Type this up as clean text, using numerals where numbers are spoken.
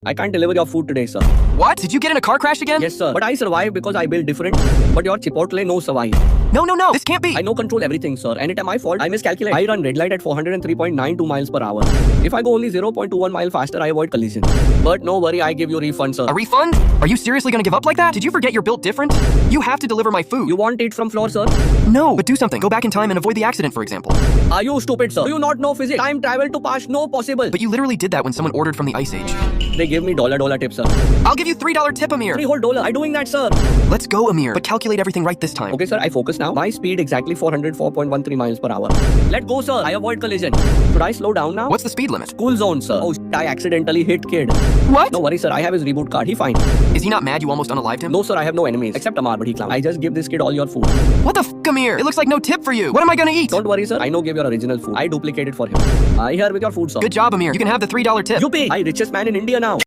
I can't deliver your food today, sir. What? Did you get in a car crash again? Yes, sir. But I survive because I build different. But your Chipotle no survive. No, this can't be. I know control everything, sir. Anytime I fault, I miscalculate. I run red light at 403.92 miles per hour. If I go only 0.21 mile faster, I avoid collision. But no worry, I give you refund, sir. A refund? Are you seriously gonna give up like that? Did you forget you're built different? You have to deliver my food. You want it from floor, sir? No, but do something. Go back in time and avoid the accident, for example. Are you stupid, sir? Do you not know physics? Time travel to past, no possible. But you literally did that when someone ordered from the Ice Age. They give me dollar tip, sir. I'll give you $3 tip, Amir. $3 whole. I doing that, sir. Let's go, Amir. But calculate everything right this time. Okay, sir, I focus now. My speed exactly 404.13 miles per hour. Let go, sir. I avoid collision. Should I slow down now? What's the speed limit? School zone, sir. Oh, I accidentally hit kid. What? No worry, sir. I have his reboot card. He fine. Is he not mad you almost unalived him? No, sir. I have no enemies. Except Amar, but he clown. I just give this kid all your food. What the f, Amir? It looks like no tip for you. What am I gonna eat? Don't worry, sir. I know give your original food. I duplicated for him. I here with your food, sir. Good job, Amir. You can have the $3 tip. You pay. I richest man in India now.